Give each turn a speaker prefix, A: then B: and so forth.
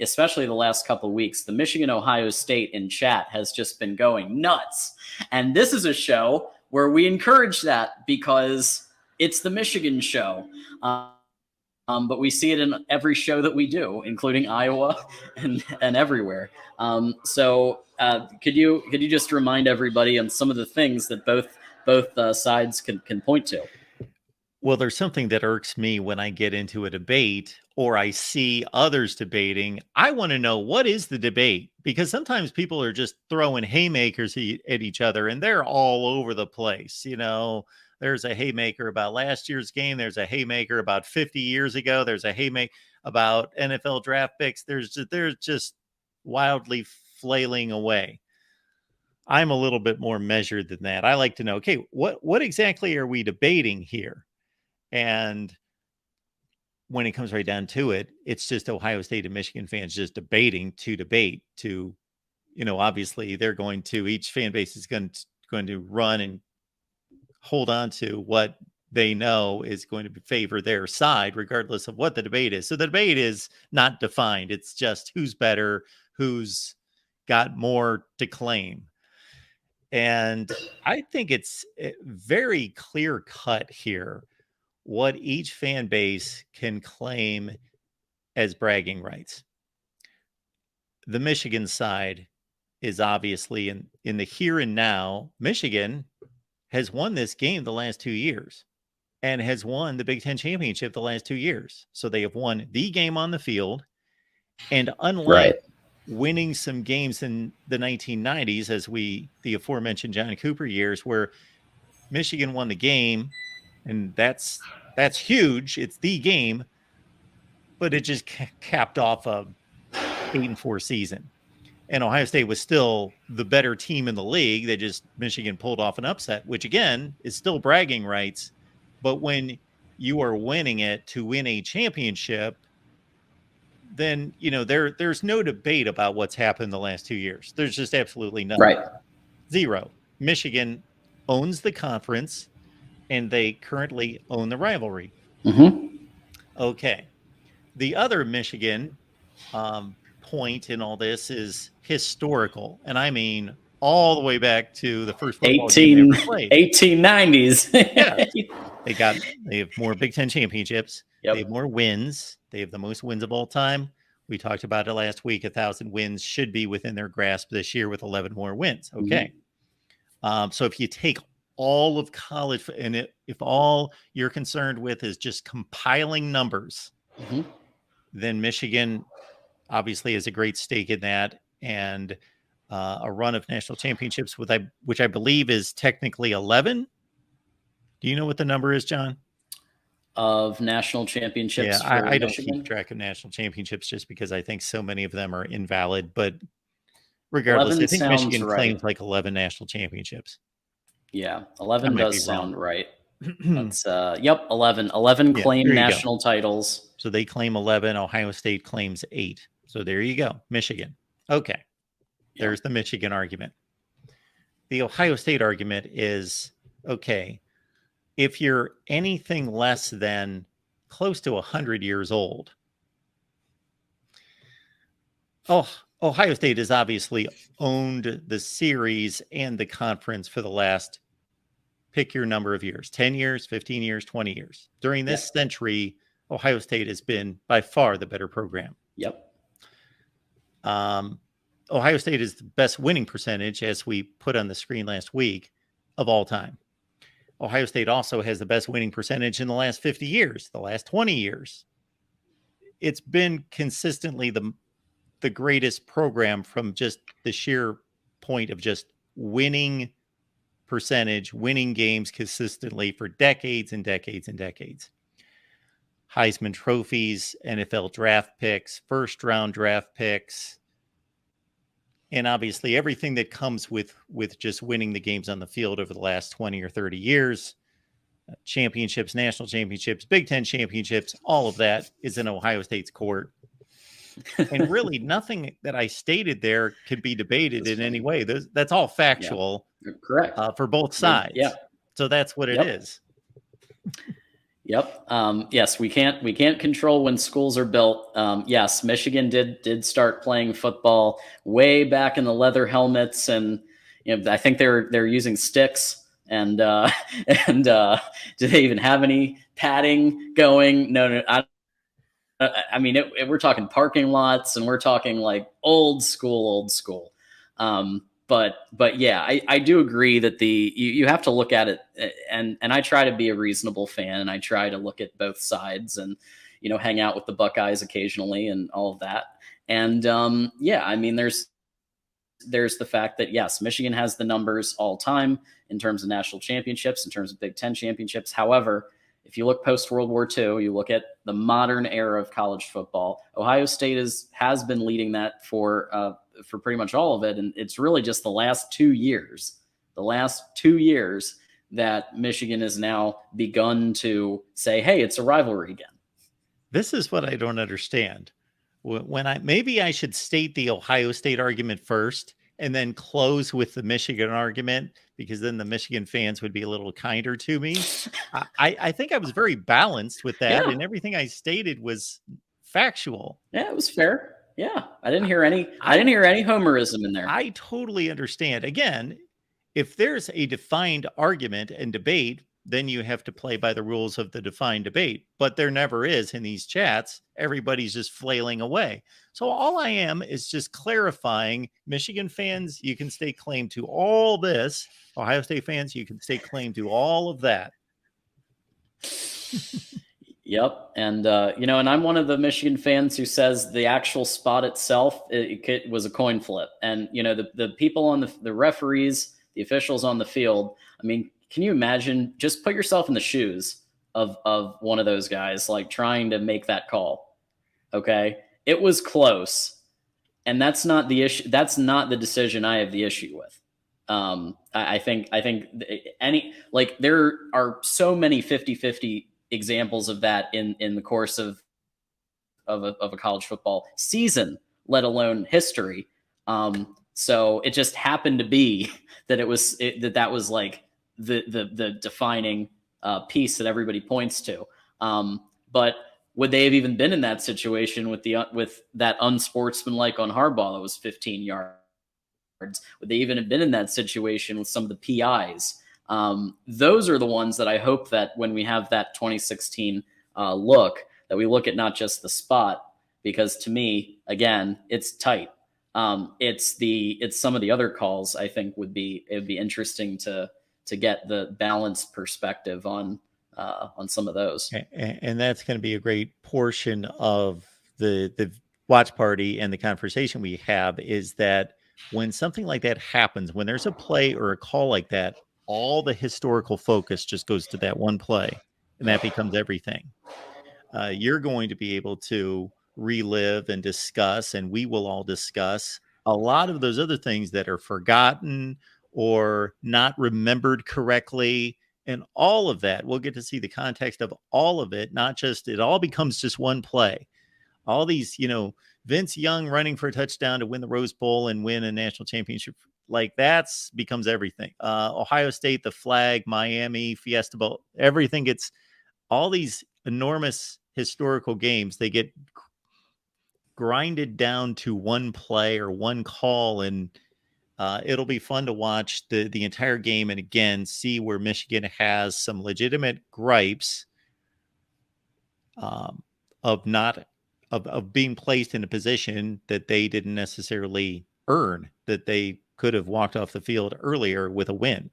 A: especially the last couple of weeks, the Michigan-Ohio State in chat has just been going nuts. And this is a show where we encourage that because it's the Michigan show. But we see it in every show that we do, including Iowa and everywhere. So could you just remind everybody on some of the things that both sides can point to?
B: Well, there's something that irks me when I get into a debate or I see others debating. I want to know, what is the debate? Because sometimes people are just throwing haymakers at each other and they're all over the place. You know, there's a haymaker about last year's game. There's a haymaker about 50 years ago. There's a haymaker about NFL draft picks. They're just wildly flailing away. I'm a little bit more measured than that. I like to know, okay, what exactly are we debating here? And when it comes right down to it, it's just Ohio State and Michigan fans just debating to debate to, you know, obviously they're going to, each fan base is going to run and hold on to what they know is going to favor their side, regardless of what the debate is. So the debate is not defined. It's just who's better, who's got more to claim. And I think it's very clear cut here what each fan base can claim as bragging rights. The Michigan side is obviously in the here and now. Michigan has won this game the last 2 years and has won the Big Ten championship the last 2 years. So they have won the game on the field. And unlike winning some games in the 1990s, as the aforementioned John Cooper years, where Michigan won the game, and that's huge. It's the game, but it just capped off a 8-4 season. And Ohio State was still the better team in the league. Michigan pulled off an upset, which again is still bragging rights. But when you are winning it to win a championship, then, you know, there's no debate about what's happened the last 2 years. There's just absolutely nothing.
A: Right.
B: Zero. Michigan owns the conference, and they currently own the rivalry.
A: Mm-hmm.
B: Okay. The other Michigan point in all this is historical, and I mean all the way back to the first football game they ever played.
A: 1890s.
B: Yeah. They have more Big Ten championships.
A: Yep.
B: They have more wins. They have the most wins of all time. We talked about it last week. 1,000 wins should be within their grasp this year with 11 more wins. Okay. Mm-hmm. So if you take all of college, and if all you're concerned with is just compiling numbers, mm-hmm. then Michigan obviously has a great stake in that, and a run of national championships which I believe is technically 11. Do you know what the number is, John?
A: Of national championships?
B: Yeah, I don't keep track of national championships just because I think so many of them are invalid. But regardless, I think Michigan claims like 11 national championships.
A: Yeah, 11 does sound right. That's 11. 11 claim national titles.
B: So they claim 11. Ohio State claims 8. So there you go, Michigan. Okay, there's the Michigan argument. The Ohio State argument is, okay, if you're anything less than close to 100 years old, Ohio State has obviously owned the series and the conference for the last, pick your number of years, 10 years, 15 years, 20 years. During this century, Ohio State has been by far the better program.
A: Yep.
B: Ohio State is the best winning percentage, as we put on the screen last week, of all time. Ohio State also has the best winning percentage in the last 50 years, the last 20 years. It's been consistently the greatest program from just the sheer point of just winning percentage, winning games consistently for decades and decades and decades. Heisman trophies, NFL draft picks, first round draft picks, and obviously everything that comes with just winning the games on the field over the last 20 or 30 years, championships, national championships, Big Ten championships, all of that is in Ohio State's court. And really nothing that I stated there could be debated in any way. That's all factual.
A: Yeah. Correct.
B: For both sides.
A: Yeah.
B: So that's what it is.
A: Yep. Yes, we can't control when schools are built. Yes, Michigan did start playing football way back in the leather helmets, and I think they're using sticks. And and do they even have any padding going? No, no. I mean, we're talking parking lots, and we're talking like old school, old school. But yeah, I do agree that you have to look at it, and I try to be a reasonable fan, and I try to look at both sides, and hang out with the Buckeyes occasionally, and all of that. And yeah, I mean, there's the fact that yes, Michigan has the numbers all time in terms of national championships, in terms of Big Ten championships. However, if you look post World War II, you look at the modern era of college football. Ohio State has been leading that for pretty much all of it, and it's really just the last 2 years that Michigan has now begun to say, "Hey, it's a rivalry again."
B: This is what I don't understand. When maybe I should state the Ohio State argument first and then close with the Michigan argument, because then the Michigan fans would be a little kinder to me. I think I was very balanced with that,
A: Yeah,
B: and everything I stated was factual.
A: yeah, it was fair. Yeah, I didn't hear any. I
B: I
A: didn't hear any homerism in there.
B: I totally understand. Again, if there's a defined argument and debate, then you have to play by the rules of the defined debate. But there never is in these chats. Everybody's just flailing away. So all I am is just clarifying. Michigan fans, you can stake claim to all this. Ohio State fans, you can stake claim to all of that.
A: Yep, and and I'm one of the Michigan fans who says the actual spot itself it was a coin flip, and the people on the referees, the officials on the field. I mean, can you imagine? Just put yourself in the shoes of one of those guys, like trying to make that call. Okay, it was close, and that's not the issue. That's not the decision I have the issue with. I think there are so many 50-50 examples of that in the course of a college football season, let alone history. So it just happened to be that that was like the defining piece that everybody points to. But would they have even been in that situation with that unsportsmanlike on Harbaugh that was 15 yards? Would they even have been in that situation with some of the PIs? Those are the ones that I hope that when we have that 2016 look, that we look at not just the spot, because to me, again, it's tight. It's some of the other calls I think it'd be interesting to get the balanced perspective on some of those.
B: And that's going to be a great portion of the watch party and the conversation we have, is that when something like that happens, when there's a play or a call like that, all the historical focus just goes to that one play, and that becomes everything. You're going to be able to relive and discuss, and we will all discuss a lot of those other things that are forgotten or not remembered correctly. And all of that, we'll get to see the context of all of it, not just it all becomes just one play. All these, Vince Young running for a touchdown to win the Rose Bowl and win a national championship, like that's becomes everything. Ohio State, the flag, Miami, Fiesta Bowl, everything gets, all these enormous historical games, they get grinded down to one play or one call, and it'll be fun to watch the entire game, and again see where Michigan has some legitimate gripes of not of being placed in a position that they didn't necessarily earn, that they could have walked off the field earlier with a win.